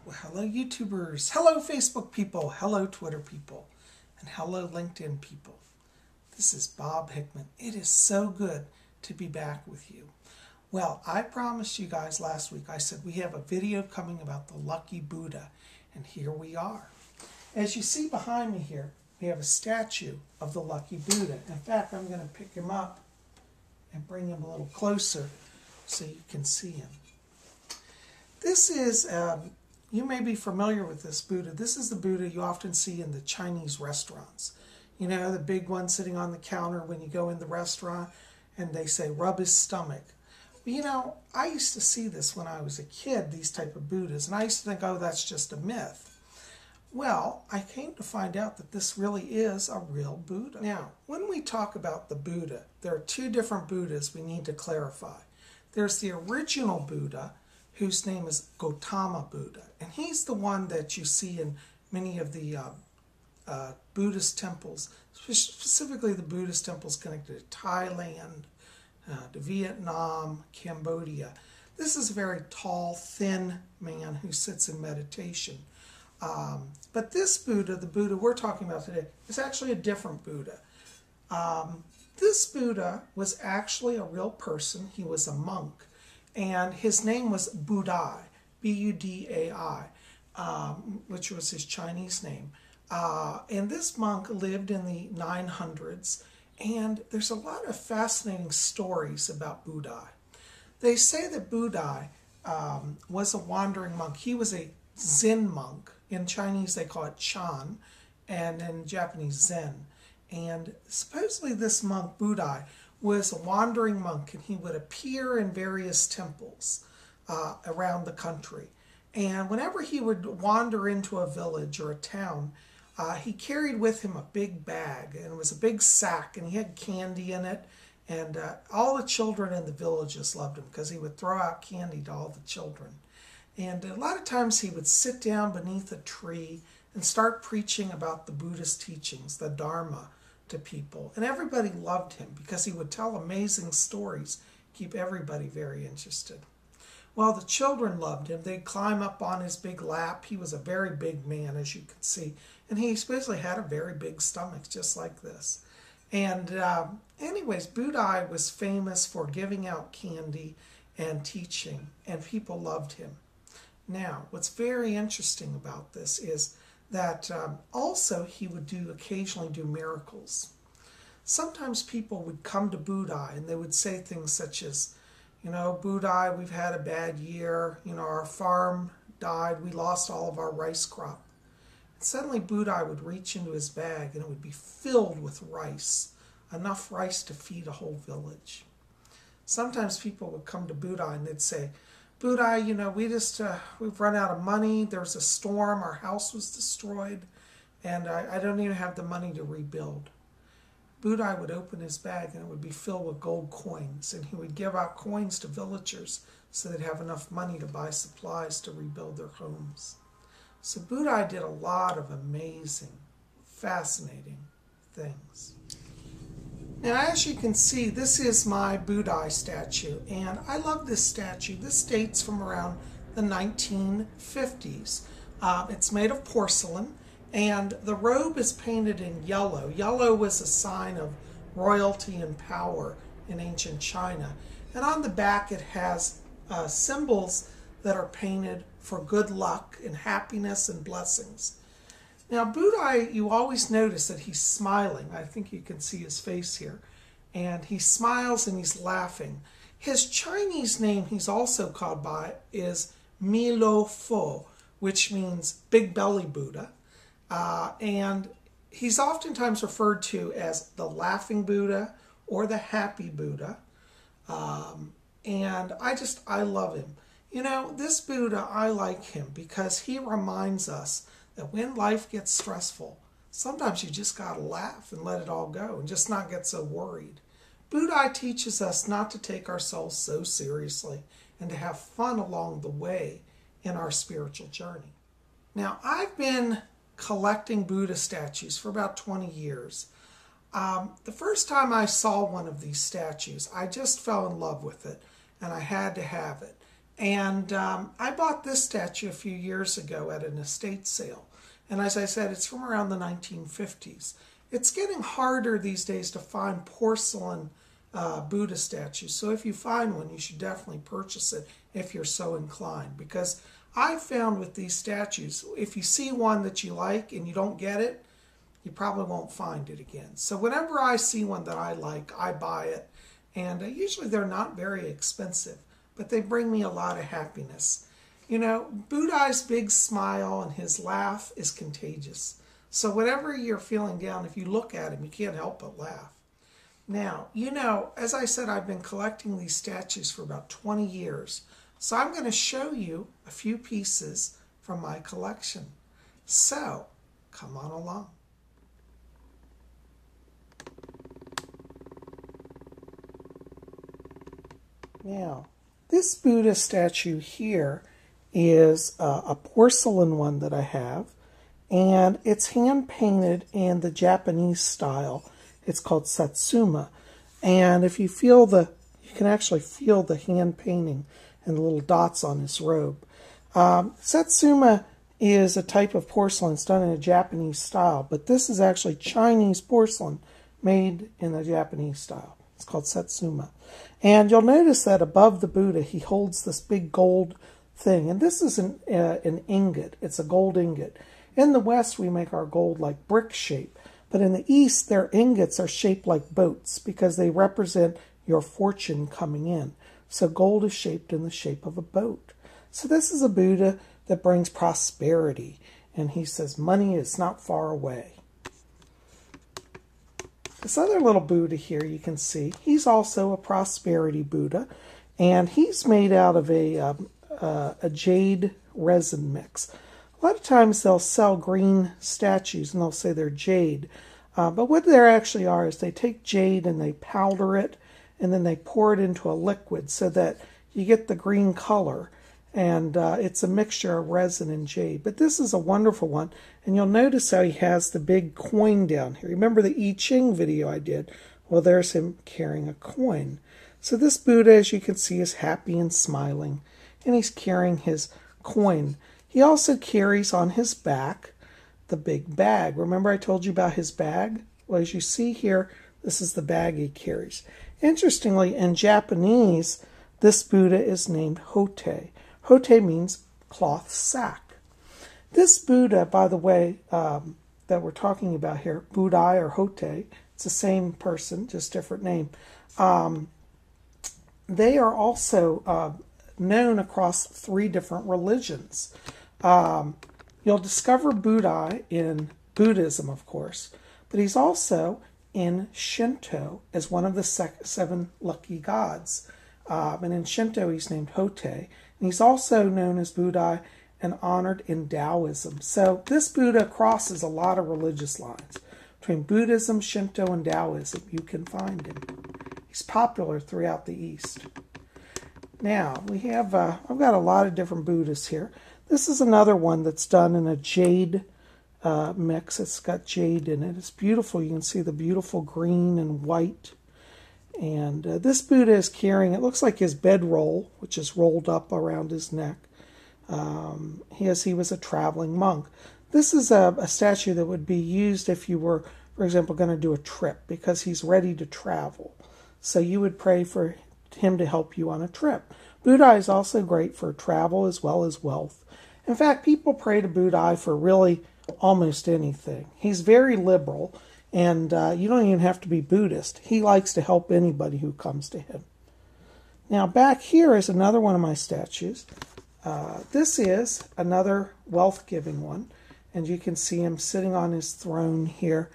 Well, hello YouTubers, hello Facebook people, hello Twitter people, and hello LinkedIn people. This is Bob Hickman. It is so good to be back with you. Well, I promised you guys last week, I said we have a video coming about the Lucky Buddha, and here we are. As you see behind me here, we have a statue of the Lucky Buddha. In fact, I'm going to pick him up and bring him a little closer so you can see him. This is you may be familiar with this Buddha. This is the Buddha you often see in the Chinese restaurants. You know, the big one sitting on the counter when you go in the restaurant and they say, rub his stomach. Well, you know, I used to see this when I was a kid, these type of Buddhas, and I used to think, oh, that's just a myth. Well, I came to find out that this really is a real Buddha. Now, when we talk about the Buddha, there are two different Buddhas we need to clarify. There's the original Buddha, whose name is Gautama Buddha. And he's the one that you see in many of the Buddhist temples, specifically the Buddhist temples connected to Thailand, to Vietnam, Cambodia. This is a very tall, thin man who sits in meditation. But this Buddha, the Buddha we're talking about today, is actually a different Buddha. This Buddha was actually a real person. He was a monk. And his name was Budai, B-U-D-A-I, which was his Chinese name. And this monk lived in the 900s, and there's a lot of fascinating stories about Budai. They say that Budai was a wandering monk. He was a Zen monk. In Chinese they call it Chan, and in Japanese Zen. And supposedly this monk, Budai, was a wandering monk, and he would appear in various temples around the country. And whenever he would wander into a village or a town, he carried with him a big bag, and it was a big sack, and he had candy in it. And all the children in the villages loved him because he would throw out candy to all the children. And a lot of times he would sit down beneath a tree and start preaching about the Buddhist teachings, the Dharma, to people. And everybody loved him because he would tell amazing stories, keep everybody very interested. Well, the children loved him. They'd climb up on his big lap. He was a very big man, as you can see. And he basically had a very big stomach, just like this. And anyways, Budai was famous for giving out candy and teaching, and people loved him. Now, what's very interesting about this is that also he would occasionally do miracles. Sometimes people would come to Budai and they would say things such as, you know, Budai, we've had a bad year, you know, our farm died, we lost all of our rice crop. And suddenly Budai would reach into his bag and it would be filled with rice, enough rice to feed a whole village. Sometimes people would come to Budai and they'd say, Budai, you know, we've run out of money. There was a storm. Our house was destroyed. And I don't even have the money to rebuild. Budai would open his bag and it would be filled with gold coins. And he would give out coins to villagers so they'd have enough money to buy supplies to rebuild their homes. So Budai did a lot of amazing, fascinating things. Now, as you can see, this is my Budai statue, and I love this statue. This dates from around the 1950s. It's made of porcelain, and the robe is painted in yellow. Yellow was a sign of royalty and power in ancient China. And on the back it has symbols that are painted for good luck and happiness and blessings. Now, Budai, you always notice that he's smiling. I think you can see his face here. And he smiles and he's laughing. His Chinese name he's also called by is Mi Lo Fo, which means Big Belly Buddha. And he's oftentimes referred to as the Laughing Buddha or the Happy Buddha. And I love him. You know, this Buddha, I like him because he reminds us that when life gets stressful, sometimes you just got to laugh and let it all go and just not get so worried. Budai teaches us not to take ourselves so seriously and to have fun along the way in our spiritual journey. Now, I've been collecting Buddha statues for about 20 years. The first time I saw one of these statues, I just fell in love with it and I had to have it. And I bought this statue a few years ago at an estate sale. And as I said, it's from around the 1950s. It's getting harder these days to find porcelain Buddha statues. So if you find one, you should definitely purchase it if you're so inclined. Because I found with these statues, if you see one that you like and you don't get it, you probably won't find it again. So whenever I see one that I like, I buy it. And usually they're not very expensive, but they bring me a lot of happiness. You know, Budai's big smile and his laugh is contagious. So whatever you're feeling down, if you look at him, you can't help but laugh. Now, you know, as I said, I've been collecting these statues for about 20 years. So I'm going to show you a few pieces from my collection. So, come on along. Now, this Buddha statue here is a porcelain one that I have, and it's hand painted in the Japanese style. It's called Satsuma, and if you feel you can actually feel the hand painting and the little dots on his robe. Satsuma is a type of porcelain. It's done in a Japanese style, but this is actually Chinese porcelain made in the Japanese style. It's called Satsuma. And you'll notice that above the Buddha, he holds this big gold thing. And this is an ingot. It's a gold ingot. In the West, we make our gold like brick shape. But in the East, their ingots are shaped like boats because they represent your fortune coming in. So gold is shaped in the shape of a boat. So this is a Buddha that brings prosperity. And he says, money is not far away. This other little Buddha here you can see, he's also a prosperity Buddha, and he's made out of a jade resin mix. A lot of times they'll sell green statues and they'll say they're jade, but what they actually are is they take jade and they powder it and then they pour it into a liquid so that you get the green color. And it's a mixture of resin and jade. But this is a wonderful one. And you'll notice how he has the big coin down here. Remember the I Ching video I did? Well, there's him carrying a coin. So this Buddha, as you can see, is happy and smiling. And he's carrying his coin. He also carries on his back the big bag. Remember I told you about his bag? Well, as you see here, this is the bag he carries. Interestingly, in Japanese, this Buddha is named Hote. Hote means cloth sack. This Buddha, by the way, that we're talking about here, Budai or Hote, it's the same person, just different name. They are also known across 3 different religions. You'll discover Budai in Buddhism, of course, but he's also in Shinto as one of the 7 lucky gods. And in Shinto, he's named Hote. And he's also known as Budai and honored in Taoism. So this Buddha crosses a lot of religious lines. Between Buddhism, Shinto, and Taoism, you can find him. He's popular throughout the East. Now, we have, I've got a lot of different Buddhas here. This is another one that's done in a jade mix. It's got jade in it. It's beautiful. You can see the beautiful green and white. And this Buddha is carrying, it looks like his bedroll, which is rolled up around his neck. He was a traveling monk. This is a statue that would be used if you were, for example, going to do a trip, because he's ready to travel. So you would pray for him to help you on a trip. Buddha is also great for travel as well as wealth. In fact, people pray to Buddha for really almost anything. He's very liberal. And you don't even have to be Buddhist. He likes to help anybody who comes to him. Now back here is another one of my statues. This is another wealth-giving one. And you can see him sitting on his throne here.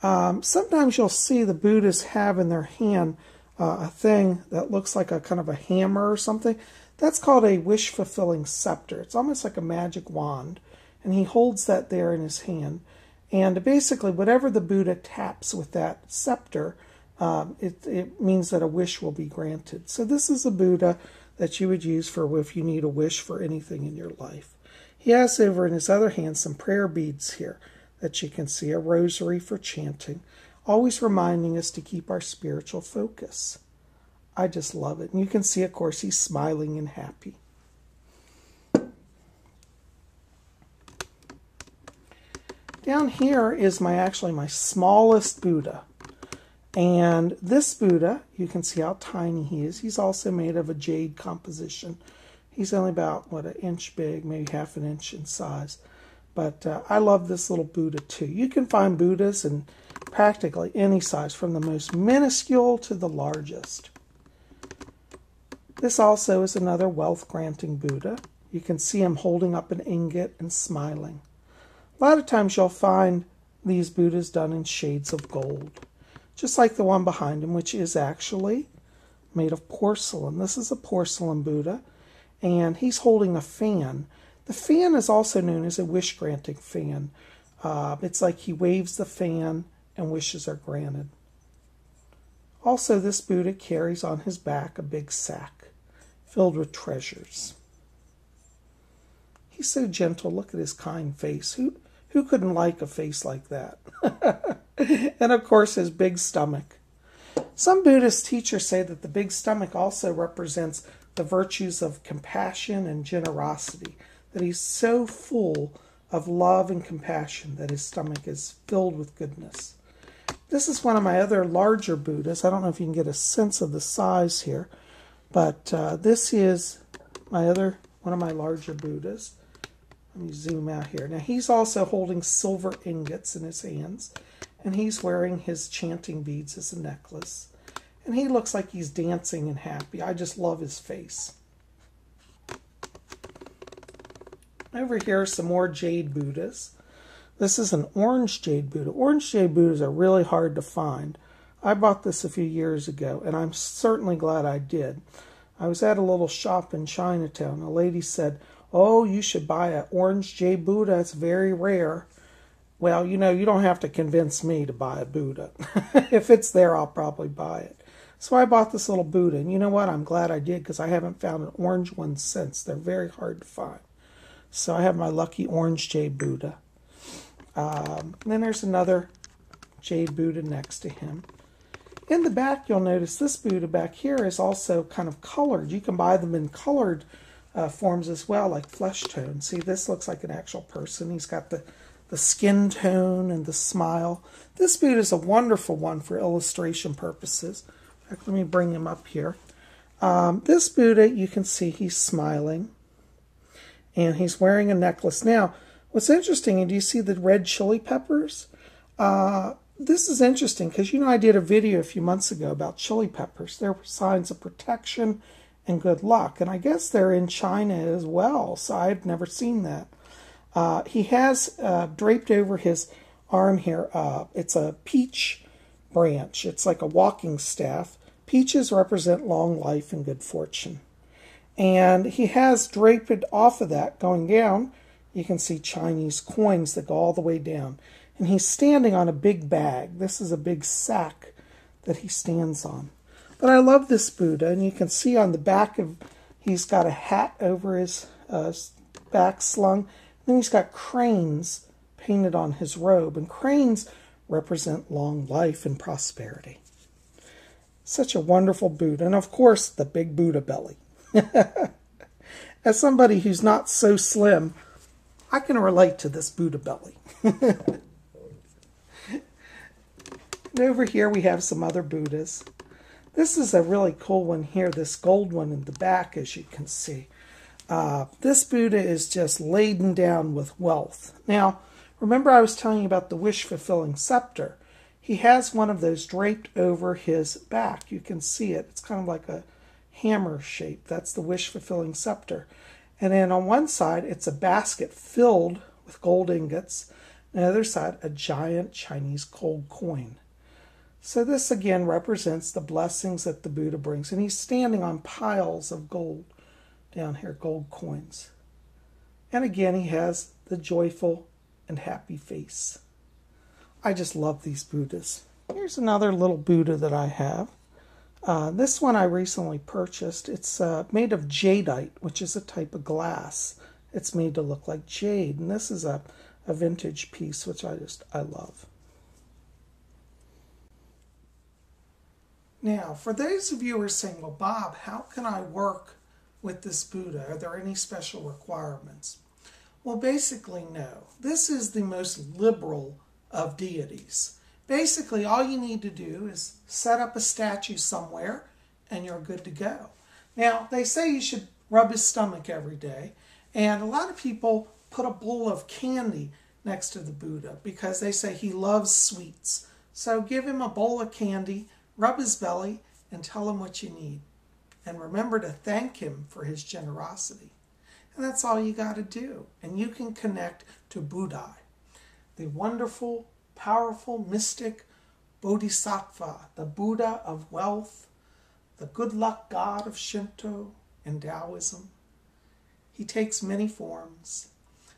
Sometimes you'll see the Buddhists have in their hand a thing that looks like a kind of a hammer or something. That's called a wish-fulfilling scepter. It's almost like a magic wand. And he holds that there in his hand. And basically, whatever the Buddha taps with that scepter, it means that a wish will be granted. So this is a Buddha that you would use for if you need a wish for anything in your life. He has over in his other hand some prayer beads here that you can see, a rosary for chanting, always reminding us to keep our spiritual focus. I just love it. And you can see, of course, he's smiling and happy. Down here is actually my smallest Buddha. And this Buddha, you can see how tiny he is. He's also made of a jade composition. He's only about, what, an inch big, maybe half an inch in size. But I love this little Buddha too. You can find Buddhas in practically any size, from the most minuscule to the largest. This also is another wealth-granting Buddha. You can see him holding up an ingot and smiling. A lot of times you'll find these Buddhas done in shades of gold, just like the one behind him, which is actually made of porcelain. This is a porcelain Buddha, and he's holding a fan. The fan is also known as a wish-granting fan. It's like he waves the fan and wishes are granted. Also, this Buddha carries on his back a big sack filled with treasures. He's so gentle. Look at his kind face. Who couldn't like a face like that? And of course, his big stomach. Some Buddhist teachers say that the big stomach also represents the virtues of compassion and generosity, that he's so full of love and compassion that his stomach is filled with goodness. This is one of my other larger Buddhas. I don't know if you can get a sense of the size here, but this is one of my larger Buddhas. Let me zoom out here. Now he's also holding silver ingots in his hands, and he's wearing his chanting beads as a necklace. And he looks like he's dancing and happy. I just love his face. Over here are some more jade Buddhas. This is an orange jade Buddha. Orange jade Buddhas are really hard to find. I bought this a few years ago, and I'm certainly glad I did. I was at a little shop in Chinatown. A lady said, "Oh, you should buy an orange jade Buddha. It's very rare." Well, you know, you don't have to convince me to buy a Buddha. If it's there, I'll probably buy it. So I bought this little Buddha, and you know what? I'm glad I did, because I haven't found an orange one since. They're very hard to find. So I have my lucky orange jade Buddha. Then there's another jade Buddha next to him. In the back, you'll notice this Buddha back here is also kind of colored. You can buy them in colored forms as well, like flesh tone. See, this looks like an actual person. He's got the skin tone and the smile. This Buddha is a wonderful one for illustration purposes. In fact, let me bring him up here. This Buddha, you can see he's smiling, and he's wearing a necklace. Now, what's interesting, and do you see the red chili peppers? This is interesting because, you know, I did a video a few months ago about chili peppers. They're signs of protection and good luck, and I guess they're in China as well, so I've never seen that. He has draped over his arm here, it's a peach branch. It's like a walking staff. Peaches represent long life and good fortune. And he has draped off of that, going down, you can see Chinese coins that go all the way down. And he's standing on a big bag. This is a big sack that he stands on. But I love this Buddha, and you can see on the back of, he's got a hat over his back slung. Then he's got cranes painted on his robe, and cranes represent long life and prosperity. Such a wonderful Buddha, and of course the big Buddha belly. As somebody who's not so slim, I can relate to this Buddha belly. And over here we have some other Buddhas. This is a really cool one here, this gold one in the back, as you can see. This Buddha is just laden down with wealth. Now, remember I was telling you about the wish-fulfilling scepter. He has one of those draped over his back. You can see it. It's kind of like a hammer shape. That's the wish-fulfilling scepter. And then on one side, it's a basket filled with gold ingots. On the other side, a giant Chinese gold coin. So this again represents the blessings that the Buddha brings. And he's standing on piles of gold down here, gold coins. And again, he has the joyful and happy face. I just love these Buddhas. Here's another little Buddha that I have. This one I recently purchased. It's made of jadeite, which is a type of glass. It's made to look like jade. And this is a vintage piece, which I love. Now, for those of you who are saying, well, Bob, how can I work with this Buddha? Are there any special requirements? Well, basically, no. This is the most liberal of deities. Basically, all you need to do is set up a statue somewhere and you're good to go. Now, they say you should rub his stomach every day, and a lot of people put a bowl of candy next to the Buddha because they say he loves sweets. So give him a bowl of candy, rub his belly, and tell him what you need. And remember to thank him for his generosity. And that's all you got to do. And you can connect to Buddha, the wonderful, powerful, mystic Bodhisattva, the Buddha of wealth, the good luck god of Shinto and Taoism. He takes many forms.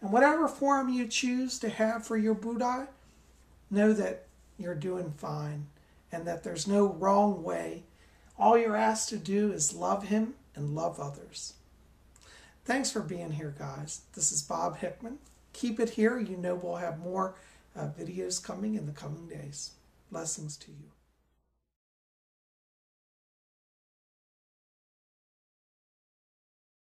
And whatever form you choose to have for your Buddha, know that you're doing fine and that there's no wrong way. All you're asked to do is love him and love others. Thanks for being here, guys. This is Bob Hickman. Keep it here. You know we'll have more videos coming in the coming days. Blessings to you.